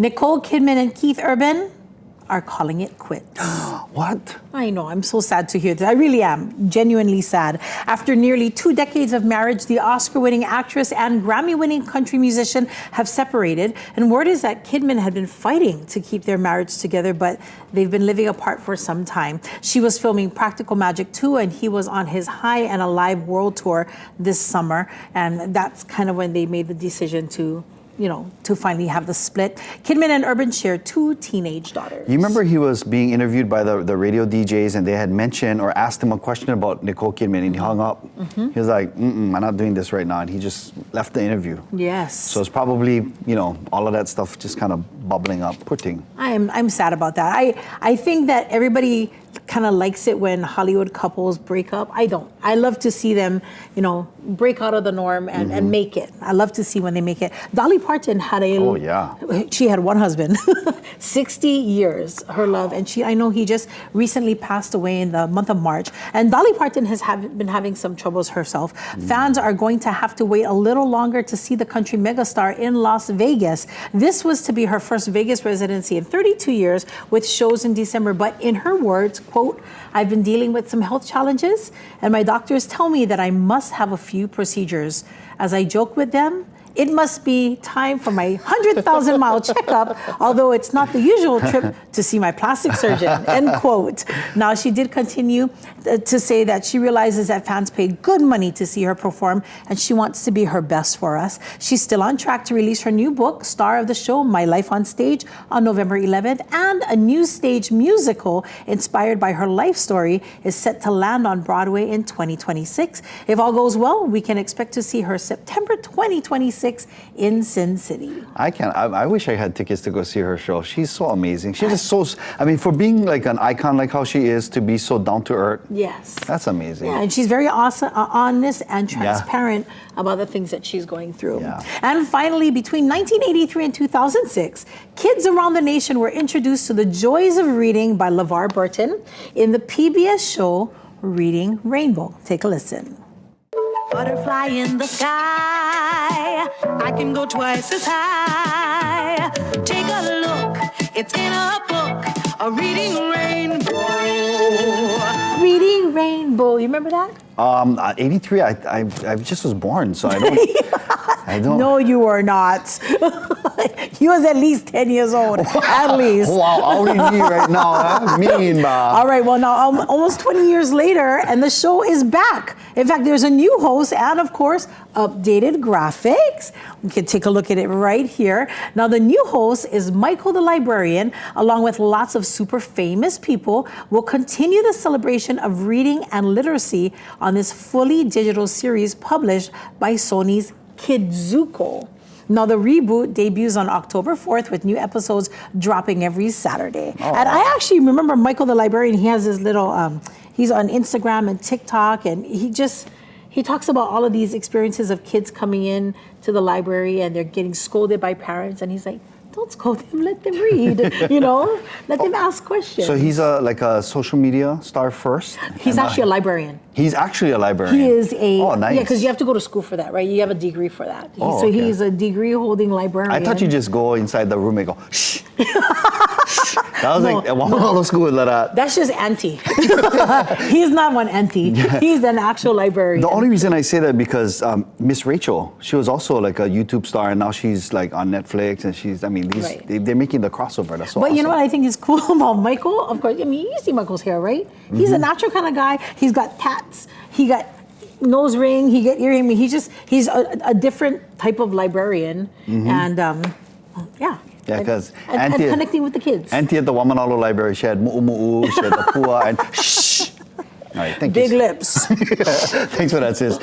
Nicole Kidman and Keith Urban are calling it quits. What? I know, I'm so sad to hear that. I really am, genuinely sad. After nearly 2 decades of marriage, the Oscar-winning actress and Grammy-winning country musician have separated. And word is that Kidman had been fighting to keep their marriage together, but they've been living apart for some time. She was filming Practical Magic 2, and he was on his High and Alive world tour this summer. And that's kind of when they made the decision to finally have the split. Kidman and Urban share 2 teenage daughters. You remember he was being interviewed by the radio DJs, and they had mentioned or asked him a question about Nicole Kidman, and he hung up. He was like, I'm not doing this right now, and he just left the interview. Yes. So it's probably, all of that stuff just kind of bubbling up. Poor thing. I'm sad about that. I think that everybody kind of likes it when Hollywood couples break up. I don't. I love to see them, break out of the norm and make it. I love to see when they make it. Dolly Parton had she had one husband, 60 years, her love. And I know he just recently passed away in the month of March. And Dolly Parton has been having some troubles herself. Fans are going to have to wait a little longer to see the country megastar in Las Vegas. This was to be her first Vegas residency in 32 years with shows in December. But in her words, quote, "I've been dealing with some health challenges and my doctors tell me that I must have a few procedures. As I joke with them, it must be time for my 100,000-mile checkup, although it's not the usual trip to see my plastic surgeon," end quote. Now, she did continue to say that she realizes that fans pay good money to see her perform, and she wants to be her best for us. She's still on track to release her new book, star of the show, My Life on Stage, on November 11th, and a new stage musical inspired by her life story is set to land on Broadway in 2026. If all goes well, we can expect to see her September 2026 in Sin City. I wish I had tickets to go see her show. She's so amazing. She's just so, for being like an icon like how she is, to be so down to earth. Yes. That's amazing. Yeah, and she's very awesome, honest and transparent about the things that she's going through. Yeah. And finally, between 1983 and 2006, kids around the nation were introduced to the joys of reading by LeVar Burton in the PBS show Reading Rainbow. Take a listen. Butterfly in the sky, I can go twice as high. Take a look, it's in a book, a reading rainbow. Reading Rainbow, you remember that? 83, I just was born, so I don't. No, you were not. He was at least 10 years old, at least. Wow, outing me right now, huh? Mean, All right, well, now almost 20 years later, and the show is back. In fact, there's a new host and, of course, updated graphics. We can take a look at it right here. Now, the new host is Michael the Librarian, along with lots of super famous people, will continue the celebration of reading and literacy on this fully digital series published by Sony's Kidzuko. Now, the reboot debuts on October 4th with new episodes dropping every Saturday. Oh. And I actually remember Michael the Librarian. He has his little, he's on Instagram and TikTok, and he talks about all of these experiences of kids coming in to the library and they're getting scolded by parents. And he's like, don't scold them, let them read, let them ask questions. So he's like a social media star first? He's actually a librarian. He's actually a librarian? He is a, nice. Yeah, because you have to go to school for that, right? You have a degree for that. So he's a degree-holding librarian. I thought you just go inside the room and go, shh. That was like one school that. That's just auntie. He's not one auntie. He's an actual librarian. The only reason I say that because Miss Rachel, she was also like a YouTube star, and now she's like on Netflix, and she's, they're making the crossover. That's so awesome. You know what I think is cool about Michael? Of course, you see Michael's hair, right? He's a natural kind of guy. He's got tats. He got nose ring. He got earring. He's a different type of librarian, and yeah. Yeah, because and connecting with the kids. Auntie at the Wamanalo Library, she had mu'u, she had the pua, and shh. All right, thank you. Big lips. Thanks for that, sis.